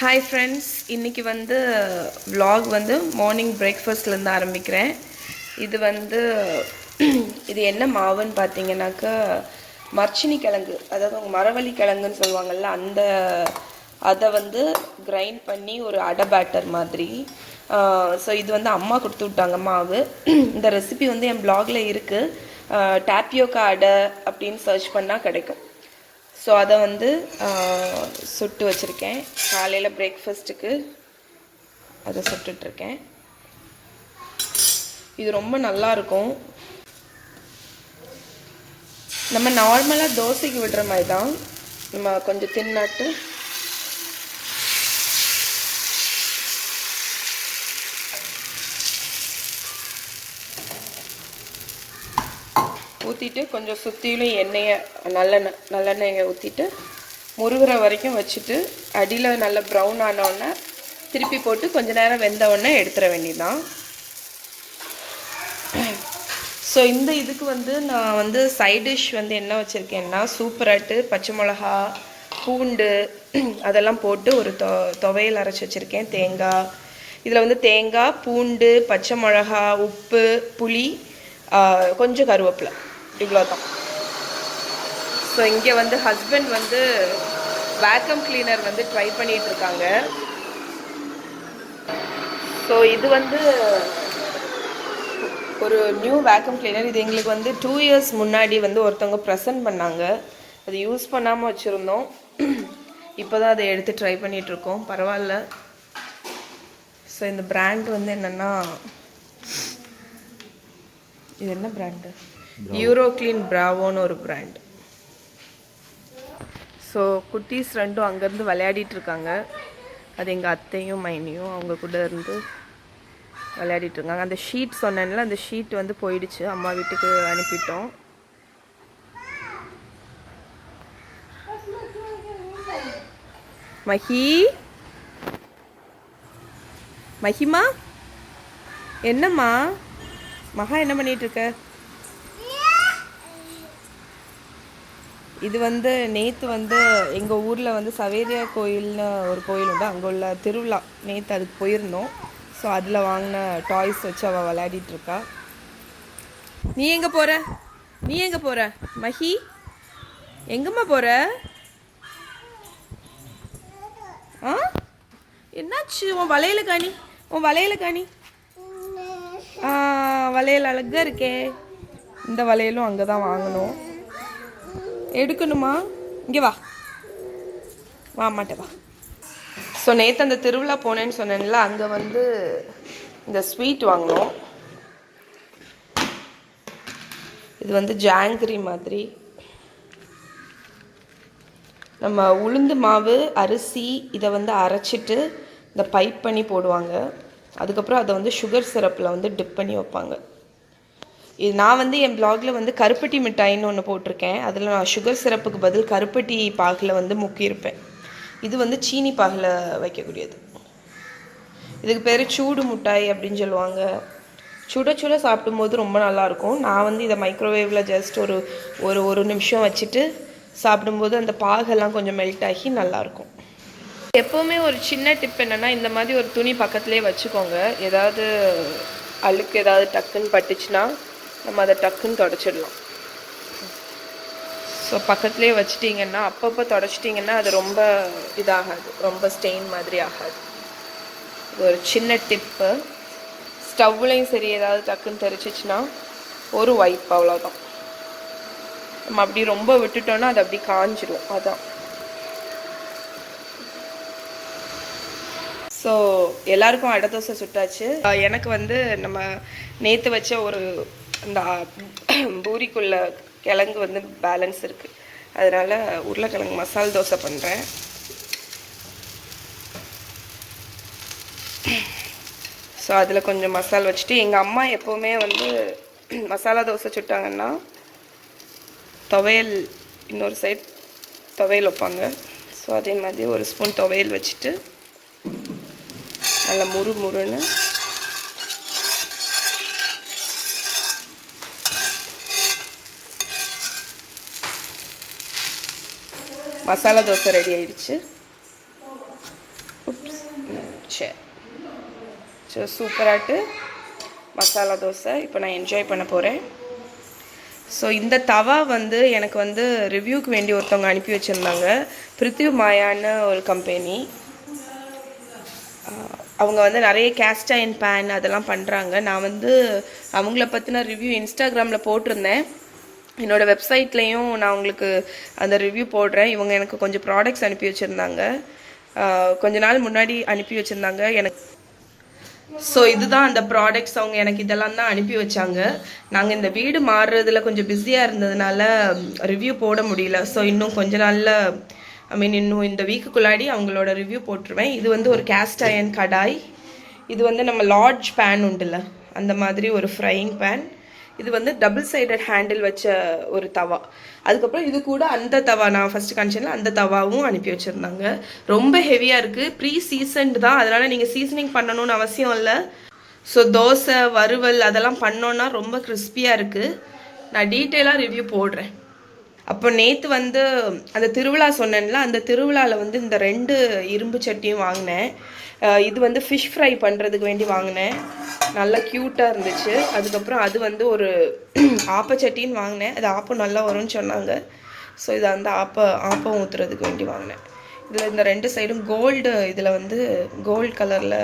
Hi friends, இன்னைக்கு வந்து vlog வந்து மார்னிங் பிரேக்ஃபாஸ்ட்ல இருந்து ஆரம்பிக்கிறேன். இது வந்து இது என்ன மாவுன்னு பாத்தீங்கன்னாக்க மர்ச்சினி கிழங்கு, அதாவது மரவள்ளி கிழங்குன்னு சொல்லுவாங்கல்ல, அதை வந்து கிரைண்ட் பண்ணி ஒரு அடை பேட்டர் மாதிரி. ஸோ இது வந்து அம்மா கொடுத்து விட்டாங்க மாவு. இந்த ரெசிபி வந்து என் பிளாக்ல இருக்கு. டாப்பியோக்கா அடை அப்படின்னு சர்ச் பண்ணால் கிடைக்கும். ஸோ அதை வந்து சுட்டு வச்சுருக்கேன். காலையில் பிரேக்ஃபாஸ்ட்டுக்கு அதை சுட்டுட்ருக்கேன். இது ரொம்ப நல்லாயிருக்கும். நம்ம நார்மலாக தோசைக்கு விடுற மாதிரி தான். நம்ம கொஞ்சம் தின்னாட்டு ஊற்றிட்டு கொஞ்சம் சுற்றிலும் எண்ணெயை நல்லெண்ணெயை ஊற்றிட்டு முருகிற வரைக்கும் வச்சுட்டு அடியில் நல்ல ப்ரௌன் ஆனோடனே திருப்பி போட்டு கொஞ்ச நேரம் வெந்த உடனே எடுத்துட வேண்டியதுதான். ஸோ இந்த இதுக்கு வந்து நான் வந்து சைட் டிஷ் வந்து என்ன வச்சுருக்கேன்னா சூப்பராட்டு பச்சை மிளகா பூண்டு அதெல்லாம் போட்டு ஒரு துவையல் அரைச்சி வச்சுருக்கேன். தேங்காய், இதில் வந்து தேங்காய், பூண்டு, பச்சை மிளகா, உப்பு, புளி, கொஞ்சம் கருவேப்பிலை, இவ்வளோதான். ஸோ இங்கே வந்து ஹஸ்பண்ட் வந்து வேக்கம் கிளீனர் வந்து ட்ரை பண்ணிகிட்ருக்காங்க. ஸோ இது வந்து ஒரு நியூ வேக்கம் கிளீனர். இது எங்களுக்கு வந்து 2 years முன்னாடி வந்து ஒருத்தவங்க ப்ரெசன்ட் பண்ணாங்க. அது யூஸ் பண்ணாமல் வச்சுருந்தோம். இப்போ தான் அதை எடுத்து ட்ரை பண்ணிகிட்ருக்கோம். பரவாயில்ல. ஸோ இந்த பிராண்ட் வந்து என்னென்னா, இது என்ன பிராண்டு? யூரோக்ளீன் பிராவோன்னு ஒரு பிராண்ட். ஸோ குட்டீஸ் ரெண்டும் அங்கேருந்து விளையாடிட்டு இருக்காங்க. அது எங்கள் அத்தையும் மைனியும் அவங்க கூட இருந்து விளையாடிட்டு இருக்காங்க. அந்த ஷீட் சொன்னேன்ல, அந்த ஷீட் வந்து போயிடுச்சு, அம்மா வீட்டுக்கு அனுப்பிட்டோம். மஹிமா, என்னம்மா மகா என்ன பண்ணிட்டு இருக்க? இது வந்து நேற்று வந்து எங்கள் ஊரில் வந்து சவேரியா கோயில்னு ஒரு கோயில் உண்டு, அங்கே உள்ள திருவிழா. நேற்று அதுக்கு போயிருந்தோம். ஸோ அதில் வாங்கின டாய்ஸ் வச்சு அவள் விளையாடிட்டுருக்கா. நீ எங்கே போகிற மஹி? எங்கம்மா போகிற? என்னாச்சு? உன் வளையல காணி. வளையல் அழகாக இருக்கே. இந்த வளையலும் அங்கே தான் வாங்கணும். எடுக்கணுமா? இங்கே வா மாட்டே வா. ஸோ நேற்று அந்த திருவிழா போனேன்னு சொன்னேன்ல, அங்கே வந்து இந்த ஸ்வீட் வாங்கினோம். இது வந்து ஜாங்கிரி மாதிரி. நம்ம உளுந்து மாவு, அரிசி இதை வந்து அரைச்சிட்டு இந்த பைப் பண்ணி போடுவாங்க. அதுக்கப்புறம் அதை வந்து சுகர் சிரப்பில் வந்து டிப் பண்ணி வைப்பாங்க. இது நான் வந்து என் பிளாகில் வந்து கருப்பட்டி மிட்டாயின்னு ஒன்று போட்டிருக்கேன். அதில் நான் சுகர் சிரப்புக்கு பதில் கருப்பட்டி பாகில் வந்து முக்கியிருப்பேன். இது வந்து சீனி பாகில் வைக்கக்கூடியது. இதுக்கு பேர் சூடு மிட்டாய் அப்படின்னு சொல்லுவாங்க. சுட சாப்பிடும்போது ரொம்ப நல்லாயிருக்கும். நான் வந்து இதை மைக்ரோவேவில் ஜஸ்ட் ஒரு நிமிஷம் வச்சுட்டு சாப்பிடும்போது அந்த பாகெல்லாம் கொஞ்சம் மெல்ட் ஆகி நல்லாயிருக்கும். எப்போவுமே ஒரு சின்ன டிப் என்னென்னா, இந்த மாதிரி ஒரு துணி பக்கத்துலேயே வச்சுக்கோங்க. ஏதாவது அழுக்கு ஏதாவது டக்குன்னு பட்டுச்சுன்னா நம்ம அதை டக்குன்னு தொடச்சிடலாம். ஸோ பக்கத்துலேயே வச்சிட்டிங்கன்னா, அப்பப்போ தொடச்சிட்டிங்கன்னா அது ரொம்ப இதாகாது, ரொம்ப ஸ்டெயின் மாதிரி ஆகாது. இது ஒரு சின்ன டிப்பு. ஸ்டவ்லையும் சரி, ஏதாவது டக்குன்னு தெரிச்சிச்சுன்னா ஒரு வைப், அவ்வளோதான். நம்ம அப்படி ரொம்ப விட்டுட்டோன்னா அது அப்படி காஞ்சிடும். அதான். ஸோ எல்லாருக்கும் அடை தோசை சுட்டாச்சு. எனக்கு வந்து நம்ம நேற்று வச்ச ஒரு அந்த பூரிக்குள்ள கிழங்கு வந்து பேலன்ஸ் இருக்குது. அதனால் உருளைக்கிழங்கு மசால் தோசை பண்ணுறேன். ஸோ அதில் கொஞ்சம் மசால் வச்சுட்டு, எங்கள் அம்மா எப்போவுமே வந்து மசாலா தோசை சுட்டாங்கன்னா துவையல், இன்னொரு சைட் துவையல் வைப்பாங்க. ஸோ அதே மாதிரி ஒரு ஸ்பூன் துவையல் வச்சுட்டு நல்லா முறுன்னு மசாலா தோசை ரெடி ஆயிடுச்சு. சரி சரி சூப்பராட்டு மசாலா தோசை இப்போ நான் என்ஜாய் பண்ண போகிறேன். ஸோ இந்த தவா வந்து எனக்கு வந்து ரிவ்யூக்கு வேண்டி ஒருத்தவங்க அனுப்பி வச்சுருந்தாங்க. பிருத்திவி மாயான்னு ஒரு கம்பெனி. அவங்க வந்து நிறைய கேஸ்ட் அயர்ன் பேன் அதெல்லாம் பண்ணுறாங்க. நான் வந்து அவங்கள பற்றின ரிவ்யூ இன்ஸ்டாகிராமில் போட்டிருந்தேன். என்னோடய வெப்சைட்லேயும் நான் உங்களுக்கு அந்த ரிவ்யூ போடுறேன். இவங்க எனக்கு கொஞ்சம் ப்ராடக்ட்ஸ் அனுப்பி வச்சுருந்தாங்க. கொஞ்ச நாள் முன்னாடி அனுப்பி வச்சுருந்தாங்க எனக்கு. ஸோ இதுதான் அந்த ப்ராடக்ட்ஸ். அவங்க எனக்கு இதெல்லாம் தான் அனுப்பி வச்சாங்க. நாங்கள் இந்த வீடு மாறுறதுல கொஞ்சம் பிஸியாக இருந்ததுனால ரிவ்யூ போட முடியல. ஸோ இன்னும் கொஞ்ச நாளில் இன்னும் இந்த வீக்குக்குள்ளாடி அவங்களோட ரிவ்யூ போட்டுருவேன். இது வந்து ஒரு கேஸ்ட் அயர்ன் கடாய். இது வந்து நம்ம லார்ஜ் பேன் உண்டுல்ல அந்த மாதிரி ஒரு ஃப்ரையிங் பேன். இது வந்து டபுள் சைடட் ஹேண்டில் வச்ச ஒரு தவா. அதுக்கப்புறம் இது கூட அந்த தவா நான் ஃபஸ்ட்டு காமிச்சேன்ல அந்த தவாவும் அனுப்பி வச்சுருந்தாங்க. ரொம்ப ஹெவியாக இருக்குது. ப்ரீ சீசன்டு தான், அதனால் நீங்கள் சீசனிங் பண்ணணும்னு அவசியம் இல்லை. ஸோ தோசை வறுவல் அதெல்லாம் பண்ணோன்னா ரொம்ப கிறிஸ்பியாக இருக்குது. நான் டீட்டெயிலாக ரிவ்யூ போடுறேன். அப்போ நேற்று வந்து அந்த திருவிழா சொன்னேன்ல, அந்த திருவிழாவில் வந்து இந்த 2 இரும்பு சட்டியும் வாங்கினேன். இது வந்து ஃபிஷ் ஃப்ரை பண்ணுறதுக்கு வேண்டி வாங்கினேன். நல்லா க்யூட்டாக இருந்துச்சு. அதுக்கப்புறம் அது வந்து ஒரு ஆப்பச்சட்டின்னு வாங்கினேன். அது ஆப்பம் நல்லா வரும்னு சொன்னாங்க. ஸோ இதை அந்த ஆப்பம் ஊற்றுறதுக்கு வேண்டி வாங்கினேன். இதில் இந்த 2 சைடும் கோல்டு, இதில் வந்து கோல்டு கலரில்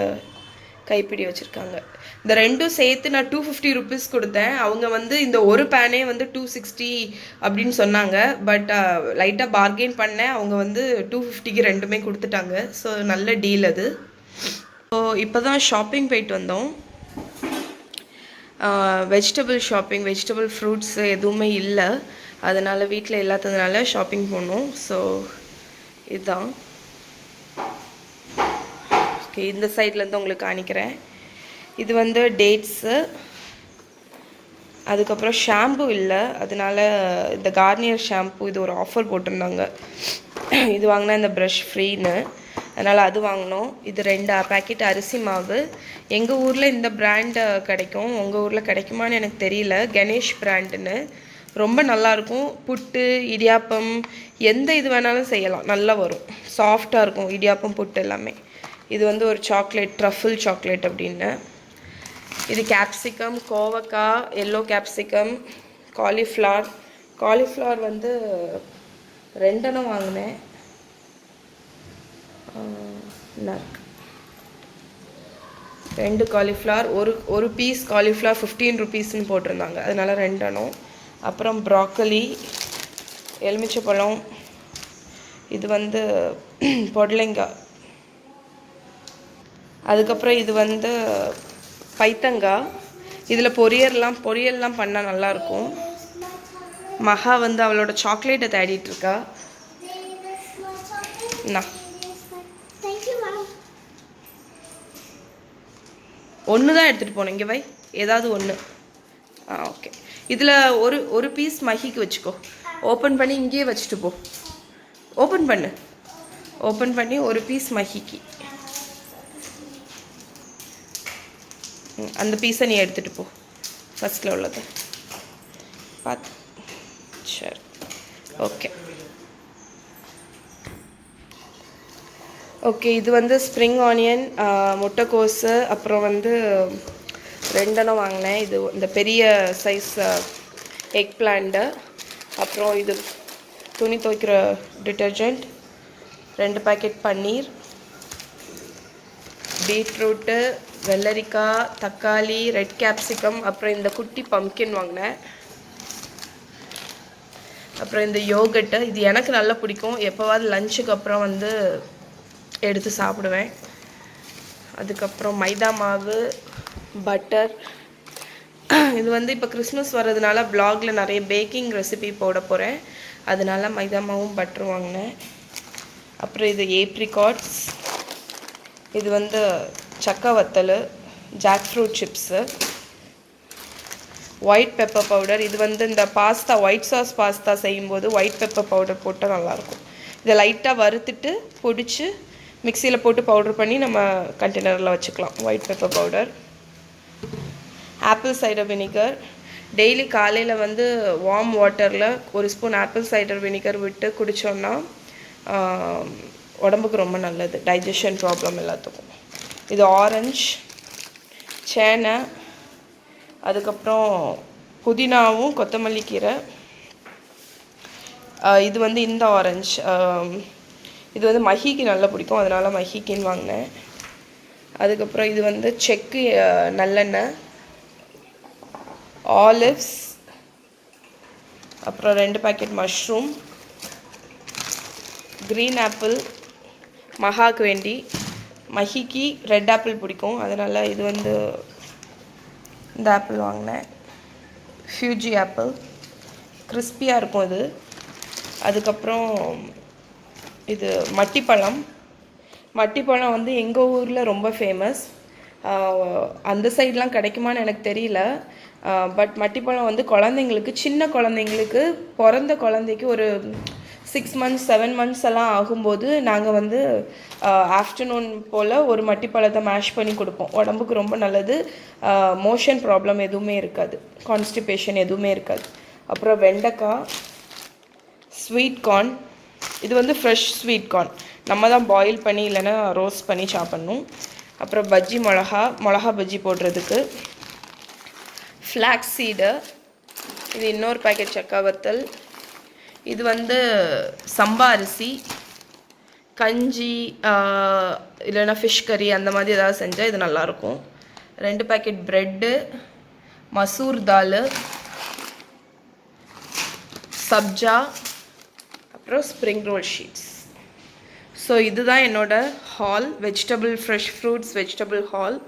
கைப்பிடி வச்சுருக்காங்க. இந்த 2ம் சேர்த்து நான் 250 ருபீஸ் கொடுத்தேன். அவங்க வந்து இந்த ஒரு பேனே வந்து 260 அப்படின்னு சொன்னாங்க. பட் லைட்டாக பார்கெயின் பண்ணேன். அவங்க வந்து 250க்கு 2மே கொடுத்துட்டாங்க. ஸோ நல்ல டீல் அது. ஸோ இப்போ தான் ஷாப்பிங் போயிட்டு வந்தோம். வெஜிடபிள் ஷாப்பிங், வெஜிடபிள் ஃப்ரூட்ஸ் எதுவுமே இல்லை. அதனால் வீட்டில் இல்லாததுனால ஷாப்பிங் போனோம். ஸோ இதுதான். ஓகே, இந்த சைட்லேருந்து உங்களுக்கு காணிக்கிறேன். இது வந்து டேட்ஸு. அதுக்கப்புறம் ஷாம்பு இல்லை, அதனால் இந்த கார்னியர் ஷாம்பு இது ஒரு ஆஃபர் போட்டிருந்தாங்க. இது வாங்கினா இந்த ப்ரஷ் ஃப்ரீன்னு, அதனால் அது வாங்கினோம். இது 2 பேக்கெட் அரிசி மாவு. எங்கள் ஊரில் இந்த பிராண்டு கிடைக்கும், உங்கள் ஊரில் கிடைக்குமான்னு எனக்கு தெரியல. கணேஷ் பிராண்டுன்னு ரொம்ப நல்லாயிருக்கும். புட்டு, இடியாப்பம் எந்த இது வேணாலும் செய்யலாம், நல்லா வரும். சாஃப்டாக இருக்கும் இடியாப்பம் புட்டு எல்லாமே. இது வந்து ஒரு சாக்லேட், ட்ரஃபிள் சாக்லேட் அப்படின்னு. இது கேப்சிகம், கோவக்காய், எல்லோ கேப்சிகம், காலிஃப்ளவர் வந்து 2 வாங்கினேன். 2 காலிஃப்ளவர், ஒரு பீஸ் காலிஃப்ளவர் 15 ருபீஸ்ன்னு போட்டிருந்தாங்க, அதனால 2. அப்புறம் ப்ராக்கலி, எலுமிச்சைப்பழம், இது வந்து பொடலங்காய். அதுக்கப்புறம் இது வந்து பைத்தங்காய். இதில் பொரியல்லாம் பண்ணால் நல்லாயிருக்கும். மகா வந்து அவளோட சாக்லேட்டை தேடிட்டுருக்கா. ஒன்று தான் எடுத்துகிட்டு போனேன். இங்கே வை, ஏதாவது ஒன்று. ஓகே, இதில் ஒரு பீஸ் மஹிக்கு வச்சுக்கோ. ஓப்பன் பண்ணி இங்கேயே வச்சுட்டு போ. ஓப்பன் பண்ணி ஒரு பீஸ் மஹிக்கு அந்த பீஸை நீ எடுத்துகிட்டு போ, ஃபஸ்ட்டில் உள்ளது பார்த்து. சரி, ஓகே. இது வந்து ஸ்ப்ரிங் ஆனியன், முட்டைக்கோஸு, அப்புறம் வந்து 2 வாங்கினேன். இது இந்த பெரிய சைஸ் எக் பிளான்ட்டு. அப்புறம் இது துணி துவைக்கிற டிட்டர்ஜெண்ட், 2 பேக்கெட் பன்னீர், பீட்ரூட்டு, வெள்ளரிக்காய், தக்காளி, ரெட் கேப்சிகம், அப்புறம் இந்த குட்டி பம்ப்கின் வாங்கினேன். அப்புறம் இந்த யோகட்டு, இது எனக்கு நல்லா பிடிக்கும். எப்போவாது லஞ்சுக்கு அப்புறம் வந்து எடுத்து சாப்பிடுவேன். அதுக்கப்புறம் மைதா மாவு, பட்டர். இது வந்து இப்போ கிறிஸ்மஸ் வர்றதுனால ப்ளாகில் நிறைய பேக்கிங் ரெசிபி போட போகிறேன், அதனால மைதா மாவும் பட்டரும் வாங்கினேன். அப்புறம் இது ஏப்ரிகாட்ஸ், இது வந்து சக்கை வத்தல், jackfruit chips, white pepper powder. இது வந்து இந்த பாஸ்தா, ஒயிட் சாஸ் பாஸ்தா செய்யும்போது ஒயிட் பெப்பர் பவுடர் போட்டால் நல்லாயிருக்கும். இதை லைட்டாக வறுத்துட்டு பொடிச்சு மிக்சியில் போட்டு பவுடர் பண்ணி நம்ம கண்டெய்னரில் வச்சுக்கலாம். White pepper powder, apple cider vinegar. Daily காலையில் வந்து வார்ம் வாட்டரில் 1 ஸ்பூன் ஆப்பிள் சைடர் வினிகர் விட்டு குடித்தோன்னா உடம்புக்கு ரொம்ப நல்லது, டைஜஷன் ப்ராப்ளம் எல்லாத்துக்கும். இது ஆரஞ்சு, சேனை, அதுக்கப்புறம் புதினாவும் கொத்தமல்லி கீரை. இது வந்து இந்த ஆரஞ்சு, இது வந்து மஹிக்கு நல்லா பிடிக்கும், அதனால் மஹிக்கின்னு வாங்கினேன். அதுக்கப்புறம் இது வந்து செக்கு நல்லெண்ணெய், ஆலிவ்ஸ், அப்புறம் 2 பேக்கெட் மஷ்ரூம், க்ரீன் ஆப்பிள், மஹாக்கு வேண்டி. மஹிக்கு ரெட் ஆப்பிள் பிடிக்கும், அதனால் இது வந்து இந்த ஆப்பிள் வாங்கினேன். ஃபியூஜி ஆப்பிள், கிறிஸ்பியாக இருக்கும் இது. அதுக்கப்புறம் இது மட்டிப்பழம். மட்டிப்பழம் வந்து எங்கள் ஊரில் ரொம்ப ஃபேமஸ். அந்த சைட்லாம் கிடைக்குமான்னு எனக்கு தெரியல. பட் மட்டிப்பழம் வந்து குழந்தைங்களுக்கு, சின்ன குழந்தைங்களுக்கு, பிறந்த குழந்தைக்கு ஒரு 6 months 7 months எல்லாம் ஆகும்போது நாங்கள் வந்து ஆஃப்டர்நூன் போல் ஒரு மட்டிப்பழத்தை மேஷ் பண்ணி கொடுப்போம். உடம்புக்கு ரொம்ப நல்லது. மோஷன் ப்ராப்ளம் எதுவுமே இருக்காது, கான்ஸ்டிபேஷன் எதுவுமே இருக்காது. அப்புறம் வெண்டைக்காய், ஸ்வீட் கார்ன். இது வந்து ஃப்ரெஷ் ஸ்வீட் கார்ன், நம்ம தான் பாயில் பண்ணி இல்லைன்னா ரோஸ்ட் பண்ணி சாப்பிட்ணும். அப்புறம் பஜ்ஜி மிளகா பஜ்ஜி போடுறதுக்கு. ஃப்ளாக்ஸ் சீடு, இது இன்னொரு பேக்கெட் சக்கா வத்தல். இது வந்து சம்பா அரிசி, கஞ்சி இல்லைன்னா ஃபிஷ் கறி அந்த மாதிரி ஏதாவது செஞ்சால் இது நல்லாயிருக்கும். 2 பேக்கெட் ப்ரெட்டு, மசூர் தால், சப்ஜா, அப்புறம் ஸ்ப்ரிங் ரோல் ஷீட்ஸ். ஸோ இதுதான் என்னோடய hall, vegetable, fresh fruits vegetable hall.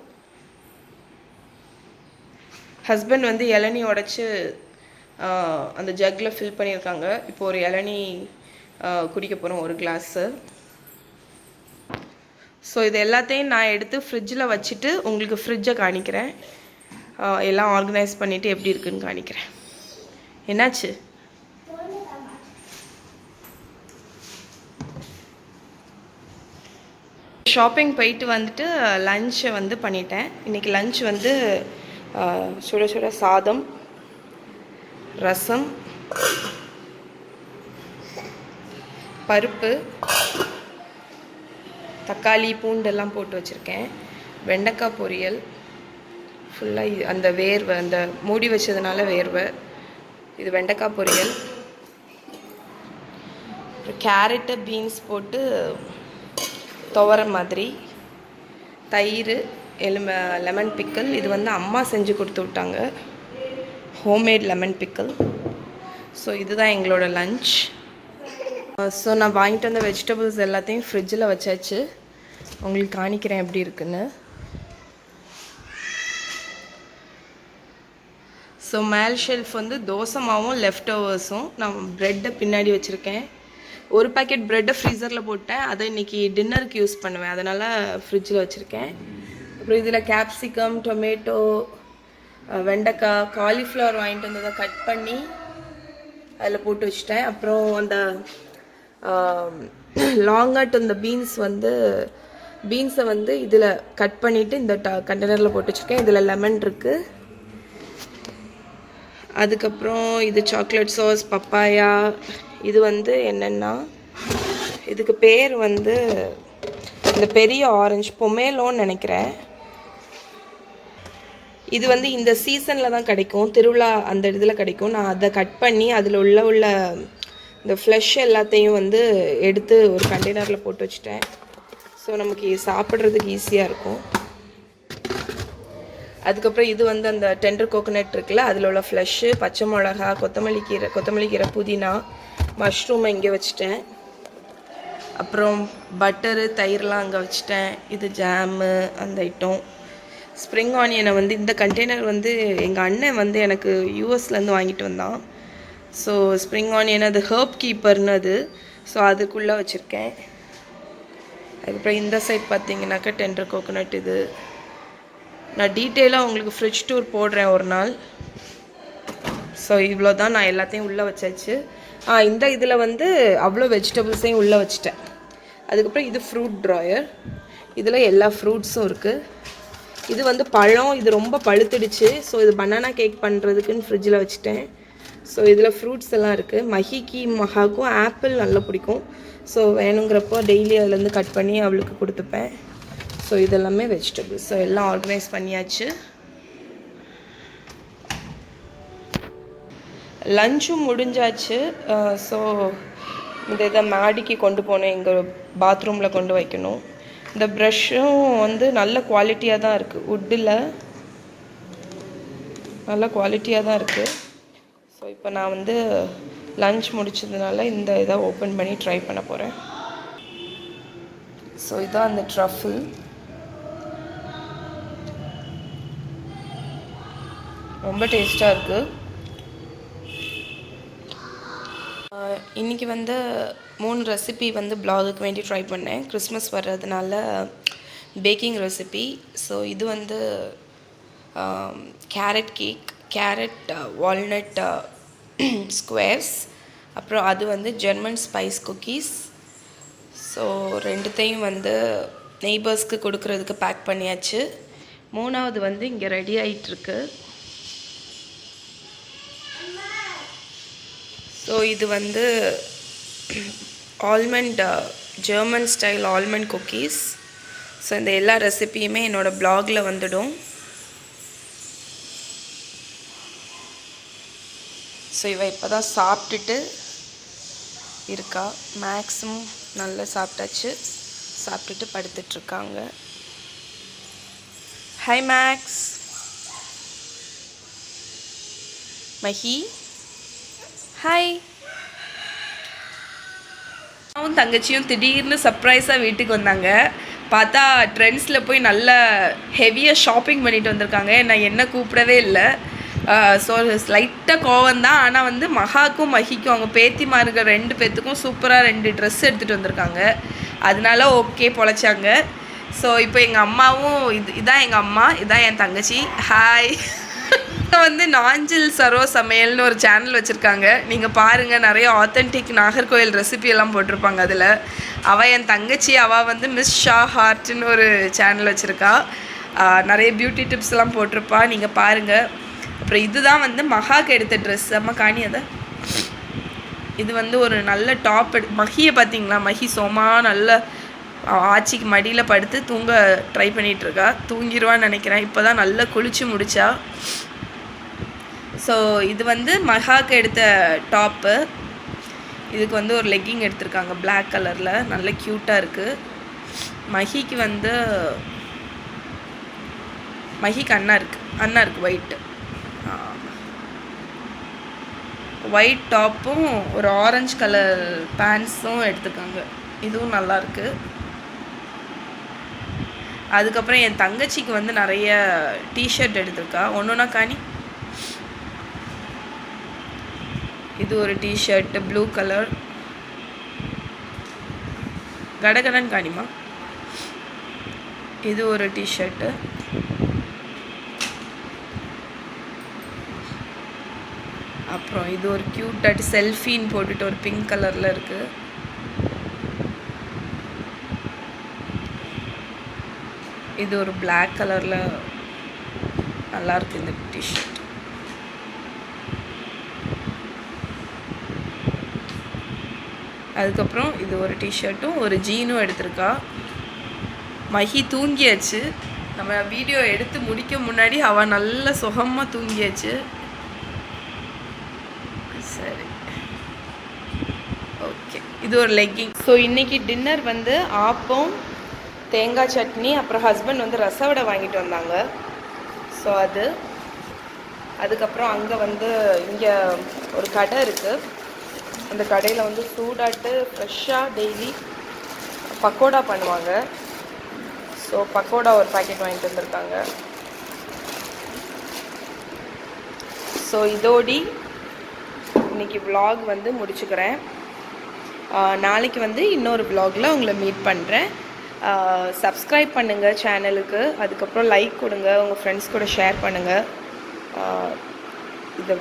Husband வந்து இளநீ உடச்சி அந்த ஜக்கில் ஃபில் பண்ணியிருக்காங்க. இப்போ ஒரு இளநீ குடிக்க போகிறோம், ஒரு கிளாஸு. ஸோ இது எல்லாத்தையும் நான் எடுத்து ஃப்ரிட்ஜில் வச்சுட்டு உங்களுக்கு ஃப்ரிட்ஜை காணிக்கிறேன். எல்லாம் ஆர்கனைஸ் பண்ணிவிட்டு எப்படி இருக்குதுன்னு காணிக்கிறேன். என்னாச்சு? ஷாப்பிங் போயிட்டு வந்துட்டு லஞ்சை வந்து பண்ணிட்டேன். இன்றைக்கி லஞ்ச் வந்து சுட சுட சாதம், ரசம், பருப்பு, தக்காளி பூண்டெல்லாம் போட்டு வச்சுருக்கேன், வெண்டைக்காய் பொரியல், ஃபுல்லாக அந்த வேர்வை, அந்த மூடி வச்சதுனால வேர்வை. இது வெண்டைக்காய் பொரியல், கேரட்டு பீன்ஸ் போட்டு துவர மாதிரி, தயிர், லெமன் பிக்கல். இது வந்து அம்மா செஞ்சு கொடுத்து விட்டாங்க, ஹோம்மேட் லெமன் பிக்கல். ஸோ இதுதான் எங்களோட லஞ்ச். ஸோ நான் வாங்கிட்டு வந்த வெஜிடபிள்ஸ் எல்லாத்தையும் ஃப்ரிட்ஜில் வச்சாச்சு. உங்களுக்கு காணிக்கிறேன் எப்படி இருக்குன்னு. ஸோ மேல் ஷெல்ஃப் வந்து தோசை மாவும் லெஃப்ட் ஓவர்ஸும். நான் ப்ரெட்டை பின்னாடி வச்சுருக்கேன். ஒரு பேக்கெட் ப்ரெட்டை ஃப்ரீசரில் போட்டேன், அதை இன்றைக்கி டின்னருக்கு யூஸ் பண்ணுவேன், அதனால் ஃப்ரிட்ஜில் வச்சுருக்கேன். அப்புறம் இதில் கேப்சிகம், டொமேட்டோ, வெண்டைக்காய், காலிஃப்ளவர் வாங்கிட்டு வந்ததை கட் பண்ணி அதில் போட்டு வச்சுட்டேன். அப்புறம் அந்த லாங்கட், இந்த பீன்ஸை வந்து இதில் கட் பண்ணிவிட்டு இந்த கண்டெய்னரில் போட்டு வச்சுருக்கேன். இதில் லெமன் இருக்குது. அதுக்கப்புறம் இது சாக்லேட் சாஸ், பப்பாயா. இது வந்து என்னென்னா, இதுக்கு பேர் வந்து இந்த பெரிய ஆரஞ்சு பொமேலோன்னு நினைக்கிறேன். இது வந்து இந்த சீசனில் தான் கிடைக்கும், திருவிழா அந்த இதில் கிடைக்கும். நான் அதை கட் பண்ணி அதில் உள்ள இந்த ஃப்ளஷ் எல்லாத்தையும் வந்து எடுத்து ஒரு கண்டெய்னரில் போட்டு வச்சுட்டேன். ஸோ நமக்கு சாப்பிட்றதுக்கு ஈஸியாக இருக்கும். அதுக்கப்புறம் இது வந்து அந்த டெண்டர் கோகோனட் இருக்குல்ல, அதில் உள்ள ஃப்ளஷ்ஷு, பச்சை மிளகா, கொத்தமல்லி கீரை, புதினா, மஷ்ரூமை இங்கே வச்சுட்டேன். அப்புறம் பட்டரு, தயிர்லாம் அங்கே வச்சுட்டேன். இது ஜாமு, அந்த ஐட்டம். ஸ்ப்ரிங் ஆனியனை வந்து இந்த கண்டெய்னர் வந்து எங்கள் அண்ணன் வந்து எனக்கு யூஎஸ்லேருந்து வாங்கிட்டு வந்தான். ஸோ ஸ்ப்ரிங் ஆனியன் அது ஹர்ப் கீப்பர்னு அது. ஸோ அதுக்குள்ளே வச்சுருக்கேன். அதுக்கப்புறம் இந்த சைட் பார்த்தீங்கன்னாக்கா டெண்டர் கோகோனட். இது நான் டீட்டெயிலாக உங்களுக்கு ஃப்ரிட்ஜ் டூர் போடுறேன் ஒரு நாள். ஸோ இவ்வளோ தான், நான் எல்லாத்தையும் உள்ளே வச்சாச்சு. இந்த இதில் வந்து அவ்வளோ வெஜிடபிள்ஸையும் உள்ளே வச்சுட்டேன். அதுக்கப்புறம் இது ஃப்ரூட் ட்ராயர், இதில் எல்லா ஃப்ரூட்ஸும் இருக்குது. இது வந்து பழம், இது ரொம்ப பழுத்துடுச்சு. ஸோ இது பனானா கேக் பண்ணுறதுக்குன்னு ஃப்ரிட்ஜில் வச்சுட்டேன். ஸோ இதில் ஃப்ரூட்ஸ் எல்லாம் இருக்குது. மஹாக்கும் ஆப்பிள் நல்லா பிடிக்கும். ஸோ வேணுங்கிறப்போ டெய்லி அதுலேருந்து கட் பண்ணி அவளுக்கு கொடுத்துப்பேன். ஸோ இதெல்லாமே வெஜிடபிள்ஸ். ஸோ எல்லாம் ஆர்கனைஸ் பண்ணியாச்சு. லஞ்சும் முடிஞ்சாச்சு. ஸோ இதை மாடிக்கு கொண்டு போகணும், எங்கள் பாத்ரூமில் கொண்டு வைக்கணும். இந்த ப்ரஷ்ஷும் வந்து நல்ல குவாலிட்டியாக தான் இருக்குது, வுட்டில் நல்ல குவாலிட்டியாக தான் இருக்குது. ஸோ இப்போ நான் வந்து லஞ்ச் முடிச்சதுனால இந்த இதை ஓப்பன் பண்ணி ட்ரை பண்ண போகிறேன். ஸோ இதான் அந்த ட்ரஃபிள். ரொம்ப டேஸ்ட்டாக இருக்குது. இன்றைக்கி வந்து 3 ரெசிபி வந்து ப்ளாகுக்கு வேண்டி ட்ரை பண்ணேன். கிறிஸ்மஸ் வர்றதுனால பேக்கிங் ரெசிபி. ஸோ இது வந்து carrot cake, carrot walnut squares, அப்புறம் அது வந்து ஜெர்மன் ஸ்பைஸ் குக்கீஸ். ஸோ ரெண்டுத்தையும் வந்து நெய்பர்ஸ்க்கு கொடுக்கறதுக்கு பேக் பண்ணியாச்சு. 3வது வந்து இங்கே ரெடி ஆகிட்டுருக்கு. ஸோ இது வந்து almond German style almond cookies. So இந்த எல்லா ரெசிபியுமே என்னோடய ப்ளாகில் வந்துடும். ஸோ இவ இப்போ தான் சாப்பிட்டுட்டு இருக்கா. மேக்ஸிமம் நல்லா சாப்பிட்டாச்சு, சாப்பிட்டுட்டு படுத்துட்ருக்காங்க. Hi Max. மஹி ஹாய். அவன் தங்கச்சியும் திடீர்னு சர்ப்ரைஸாக வீட்டுக்கு வந்தாங்க. பார்த்தா ட்ரெண்ட்ஸில் போய் நல்ல ஹெவியாக ஷாப்பிங் பண்ணிட்டு வந்திருக்காங்க. நான் என்ன கூப்பிடவே இல்லை. ஸோ லைட்டாக கோவம் தான். ஆனால் வந்து மகாக்கும் மஹிக்கும் அவங்க பேத்திமாருங்க 2 பேர்த்துக்கும் சூப்பராக 2 ட்ரெஸ் எடுத்துகிட்டு வந்திருக்காங்க. அதனால ஓகே பொழைச்சாங்க. ஸோ இப்போ எங்கள் அம்மாவும் இதான் எங்கள் அம்மா, இதான் என் தங்கச்சி. ஹாய். வந்து நாஞ்சில் சரோ சமையல்னு ஒரு சேனல் வச்சுருக்காங்க, நீங்கள் பாருங்கள். நிறைய ஆத்தென்டிக் நாகர்கோவில் ரெசிபி எல்லாம் போட்டிருப்பாங்க அதில். அவள் என் தங்கச்சி. அவள் வந்து மிஸ் ஷா ஹார்ட்னு ஒரு சேனல் வச்சுருக்கா. நிறைய பியூட்டி டிப்ஸ்லாம் போட்டிருப்பா, நீங்கள் பாருங்கள். அப்புறம் இதுதான் வந்து மகாக்கு எடுத்த ட்ரெஸ். அம்மா காணி அதை. இது வந்து ஒரு நல்ல டாப் மஹியை பார்த்தீங்களா? மஹி சோமா நல்ல ஆச்சிக்கு மடியில் படுத்து தூங்க ட்ரை பண்ணிகிட்ருக்கா. தூங்கிடுவான்னு நினைக்கிறேன். இப்போ தான் நல்லா குளிச்சு முடிச்சா. ஸோ இது வந்து மகாக்கு எடுத்த டாப்பு. இதுக்கு வந்து ஒரு லெக்கிங் எடுத்திருக்காங்க பிளாக் கலரில், நல்ல க்யூட்டாக இருக்குது. மஹிக்கு வந்து மஹிக்கு அண்ணா இருக்குது ஒயிட் டாப்பும் ஒரு ஆரஞ்சு கலர் பேண்ட்ஸும் எடுத்துக்காங்க. இதுவும் நல்லாயிருக்கு. அதுக்கப்புறம் என் தங்கச்சிக்கு வந்து நிறைய டிஷர்ட் எடுத்திருக்கா. ஒன்றுனா காணி. இது ஒரு டிஷர்ட் ப்ளூ கலர். கடகடன் காணிமா. இது ஒரு டிஷர்ட்டு. அப்புறம் இது ஒரு க்யூட்டாக செல்ஃபின்னு போட்டுட்டு ஒரு பிங்க் கலரில் இருக்குது. இது ஒரு பிளாக் கலரில் நல்லாயிருக்கு இந்த டிஷர்ட். அதுக்கப்புறம் இது ஒரு டிஷர்ட்டும் ஒரு ஜீனும் எடுத்திருக்கா. மஹி தூங்கியாச்சு. நம்ம வீடியோ எடுத்து முடிக்க முன்னாடி அவள் நல்ல சுகமாக தூங்கியாச்சு. சரி, ஓகே. இது ஒரு லெக்கிங். ஸோ இன்றைக்கி டின்னர் வந்து ஆப்பம், தேங்காய் சட்னி, அப்புறம் ஹஸ்பண்ட் வந்து ரசவடை வாங்கிட்டு வந்தாங்க. ஸோ அதுக்கப்புறம் அங்கே வந்து இங்கே ஒரு கடை இருக்குது. அந்த கடையில் வந்து சூடாட்டு ஃப்ரெஷ்ஷாக டெய்லி பக்கோடா பண்ணுவாங்க. ஸோ பக்கோடா ஒரு பாக்கெட் வாங்கிட்டு வந்திருக்காங்க. ஸோ இதோடி இன்றைக்கி விலாக் வந்து முடிச்சுக்கிறேன். நாளைக்கு வந்து இன்னொரு விலாகில் உங்களை மீட் பண்ணுறேன். சப்ஸ்கிரைப் பண்ணுங்கள் சேனலுக்கு. அதுக்கப்புறம் லைக் கொடுங்க, உங்கள் ஃப்ரெண்ட்ஸ் கூட ஷேர் பண்ணுங்கள். இந்த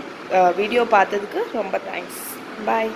வீடியோ பார்த்ததுக்கு ரொம்ப தேங்க்ஸ். பாய்.